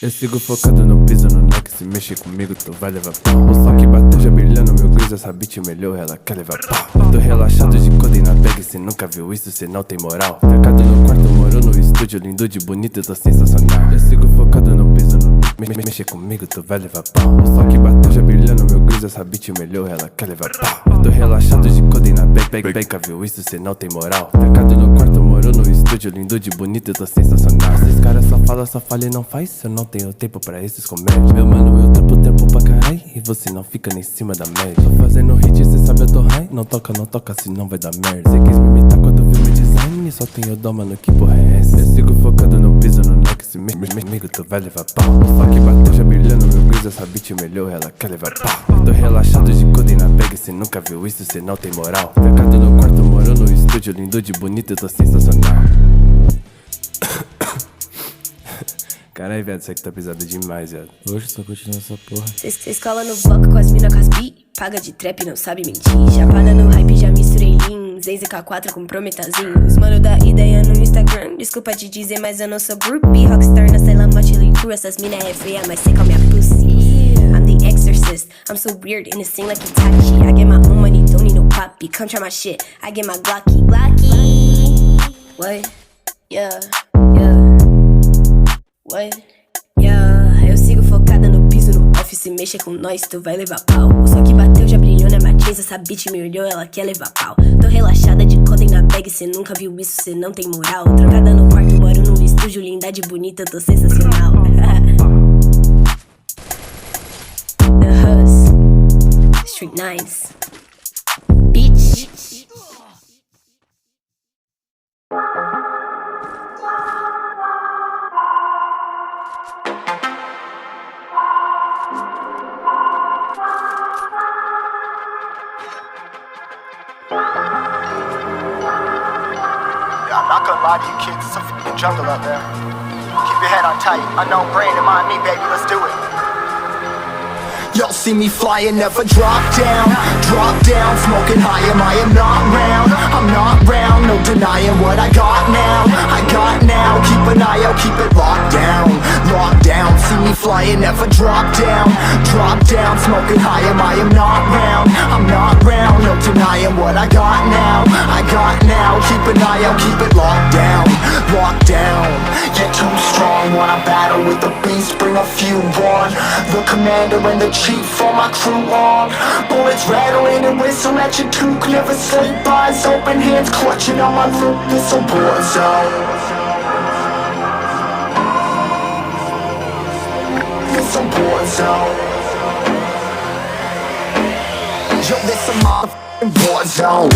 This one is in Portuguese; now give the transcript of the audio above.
Eu sigo focado, não piso no neck. Se mexer comigo, tu vai levar pau. O som que bateu já brilhando, meu gris. Essa beat melhor, ela quer levar pau. Eu tô relaxado de coden na bag. Cê nunca viu isso, cê não tem moral. Trancado no quarto, morou no estúdio. Lindo de bonito, eu tô sensacional. Eu sigo focado, não piso no mexer comigo, tu vai levar pau. O som que bateu já brilhando, meu gris. Essa beat melhor, ela quer levar pau. Eu tô relaxado de coden na bag. Nunca viu isso, cê não tem moral. Trancado no quarto, morou no estúdio. Lindo de bonito, eu tô sensacional. Esses caras só fala e não faz. Eu não tenho tempo pra esses comédias. Meu mano, eu trampo pra caralho. E você não fica nem em cima da média. Tô fazendo hit, cê sabe eu tô high. Não toca, senão vai dar merda. Cê quis me imitar quando viu meu design. Só tenho dó, mano, que porra é essa? Eu sigo focado, não piso no neck. Se comigo, tu vai levar pau. O som que bateu já brilhando, meu gris. Essa beat melhor, ela quer levar pau. Eu tô relaxado de coden na bag. Cê nunca viu isso, cê não tem moral. Trancado no quarto, morou no estúdio. Lindo de bonito, eu tô sensacional. Caralho, velho, isso aqui tá pesado demais, velho. Hoje só continua essa porra. Cês cola no bloco com as mina com as bi. Paga de trap, não sabe mentir. Chapada no hype, já misturei lean. Zenze K4 com prometazinho. Os mano da ideia no Instagram. Desculpa te dizer, mas eu não sou groupie. Rockstar na cela, mochila crew. Essas mina é feia, mas sei qual minha pussy. I'm the exorcist. I'm so weird in a scene like Itachi. I get my own money, don't need no poppy. Come try my shit, I get my Glocky. What? Yeah. What? Yeah, eu sigo focada no piso, no off. Se mexa com nós, tu vai levar pau. O som que bateu já brilhou na matriz. Essa bitch me olhou, ela quer levar pau. Tô relaxada de coden na bag. Cê nunca viu isso, cê não tem moral. Trancada no quarto, moro no estúdio. Linda de bonita, eu tô sensacional. The Hus Street Nines Bitch. I'm not gonna lie to you kids, it's a f***ing jungle out there. Keep your head on tight, unknown brain and mind me, baby, let's do it. Y'all see me flying, never drop down, smoking high, I am not round, I'm not round, no denying what I got now, keep an eye out, keep it locked down, see me flying, never drop down, smoking high, I am not round, I'm not round, no denying what I got now, keep an eye out, keep it locked down, get too strong when I battle with the beast, bring a few on, the commander and the chief for my crew on, bullets rattling and whistle at your toque, never sleep, eyes open, hands clutching on my loot, this a war zone, this a war zone, yo, this a motherfucking war zone.